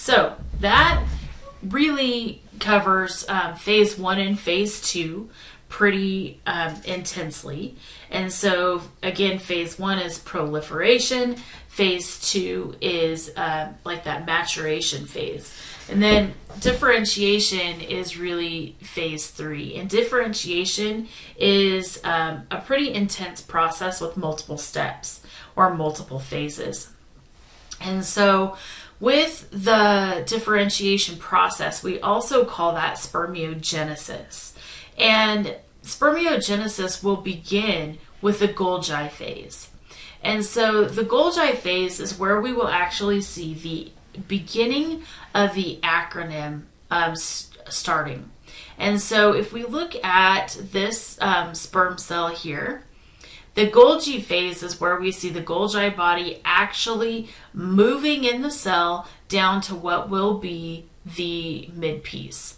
So that really covers phase 1 and phase 2 pretty intensely. And so again, phase 1 is proliferation, phase 2 is like that maturation phase, and then differentiation is really phase 3. And differentiation is a pretty intense process with multiple steps or multiple phases. And so with the differentiation process, we also call that spermiogenesis. And spermiogenesis will begin with the Golgi phase. And so the Golgi phase is where we will actually see the beginning of the acronym starting. And so if we look at this sperm cell here, the Golgi phase is where we see the Golgi body actually moving in the cell down to what will be the midpiece.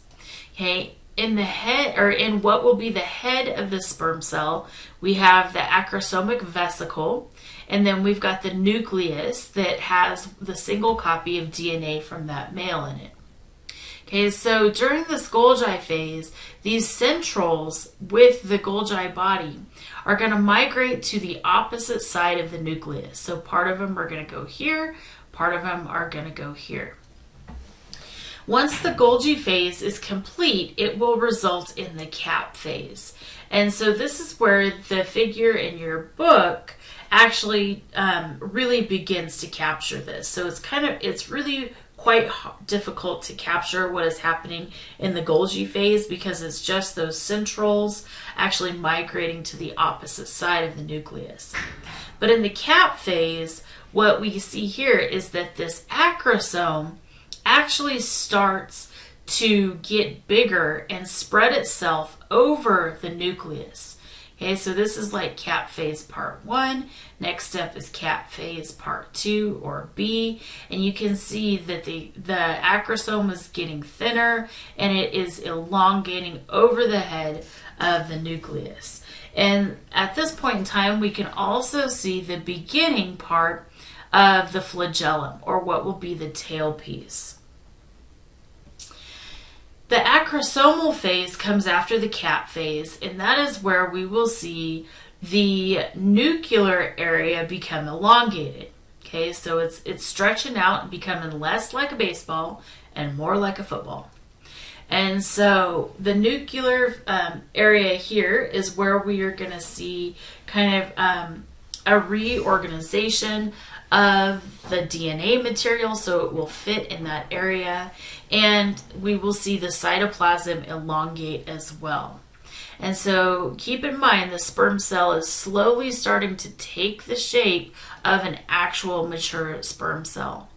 Okay, in the head, or in what will be the head of the sperm cell, we have the acrosomic vesicle, and then we've got the nucleus that has the single copy of DNA from that male in it. Okay, so during this Golgi phase, these centrals with the Golgi body are going to migrate to the opposite side of the nucleus. So part of them are going to go here, part of them are going to go here. Once the Golgi phase is complete, it will result in the cap phase. And so this is where the figure in your book actually really begins to capture this. So it's really quite difficult to capture what is happening in the Golgi phase because it's just those centrals actually migrating to the opposite side of the nucleus. But in the cap phase, what we see here is that this acrosome actually starts to get bigger and spread itself over the nucleus. Okay, so this is like cap phase part 1. Next step is cap phase part 2 or B. And you can see that the acrosome is getting thinner and it is elongating over the head of the nucleus. And at this point in time, we can also see the beginning part of the flagellum, or what will be the tailpiece. The acrosomal phase comes after the cap phase, and that is where we will see the nuclear area become elongated. Okay, so it's stretching out and becoming less like a baseball and more like a football. And so the nuclear area here is where we are going to see kind of a reorganization of the DNA material so it will fit in that area, and we will see the cytoplasm elongate as well. And so keep in mind the sperm cell is slowly starting to take the shape of an actual mature sperm cell.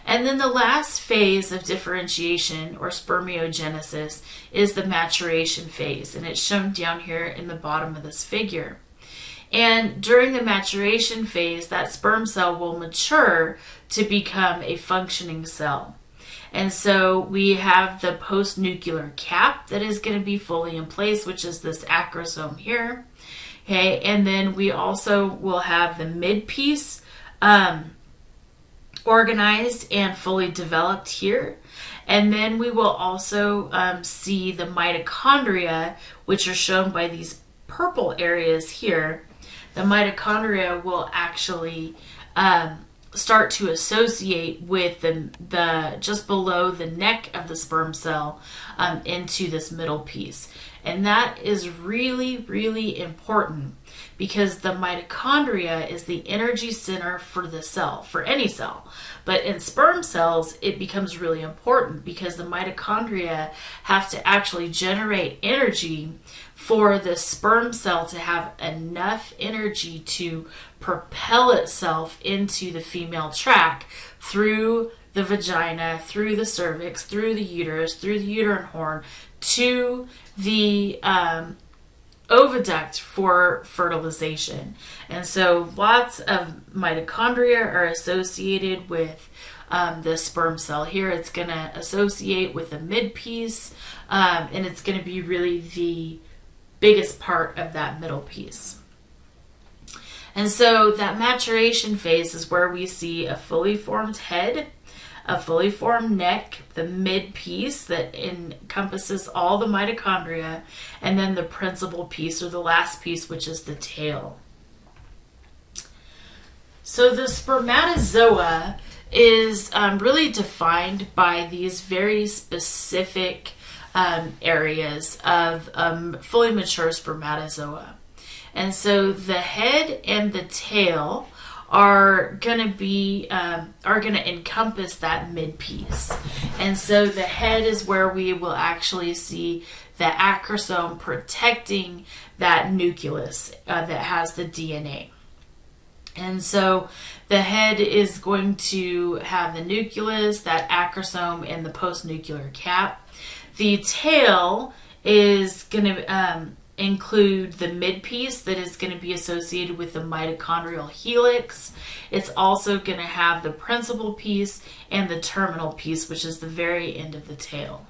And then the last phase of differentiation or spermiogenesis is the maturation phase, and it's shown down here in the bottom of this figure. And during the maturation phase, that sperm cell will mature to become a functioning cell. And so we have the post-nuclear cap that is going to be fully in place, which is this acrosome here. Okay, and then we also will have the midpiece organized and fully developed here. And then we will also see the mitochondria, which are shown by these purple areas here. The mitochondria will actually start to associate with the just below the neck of the sperm cell into this middle piece. And that is really, really important because the mitochondria is the energy center for the cell, for any cell. But in sperm cells, it becomes really important because the mitochondria have to actually generate energy for the sperm cell to have enough energy to propel itself into the female tract through the vagina, through the cervix, through the uterus, through the uterine horn, to the oviduct for fertilization. And so lots of mitochondria are associated with the sperm cell here. It's going to associate with the midpiece, and it's going to be really the biggest part of that middle piece. And so that maturation phase is where we see a fully formed head, a fully formed neck, the mid piece that encompasses all the mitochondria, and then the principal piece, or the last piece, which is the tail. So the spermatozoa is really defined by these very specific areas of fully mature spermatozoa. And so the head and the tail are going to encompass that mid piece. And so the head is where we will actually see the acrosome protecting that nucleus that has the DNA. And so the head is going to have the nucleus, that acrosome, and the postnuclear cap. The tail is going to include the mid piece that is going to be associated with the mitochondrial helix. It's also going to have the principal piece and the terminal piece, which is the very end of the tail.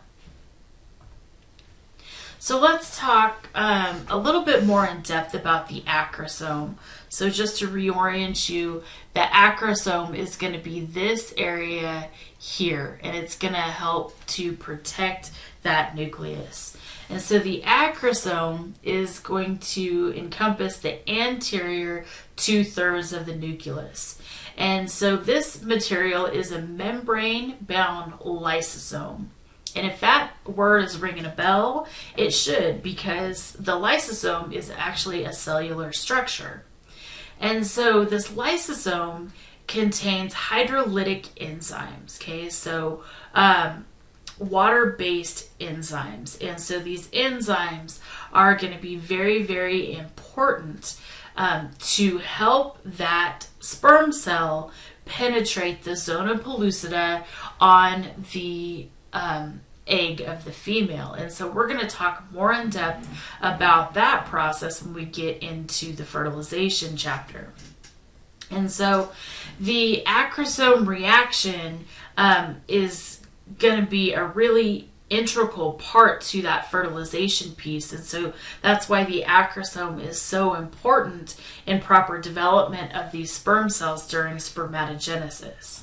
So let's talk a little bit more in depth about the acrosome. So just to reorient you, the acrosome is going to be this area here, and it's going to help to protect that nucleus. And so the acrosome is going to encompass the anterior 2/3 of the nucleus. And so this material is a membrane-bound lysosome. And if that word is ringing a bell, it should, because the lysosome is actually a cellular structure. And so this lysosome contains hydrolytic enzymes, okay? So water-based enzymes. And so these enzymes are going to be very, very important to help that sperm cell penetrate the zona pellucida on the egg of the female. And so we're going to talk more in depth about that process when we get into the fertilization chapter. And so the acrosome reaction is going to be a really integral part to that fertilization piece. And so that's why the acrosome is so important in proper development of these sperm cells during spermatogenesis.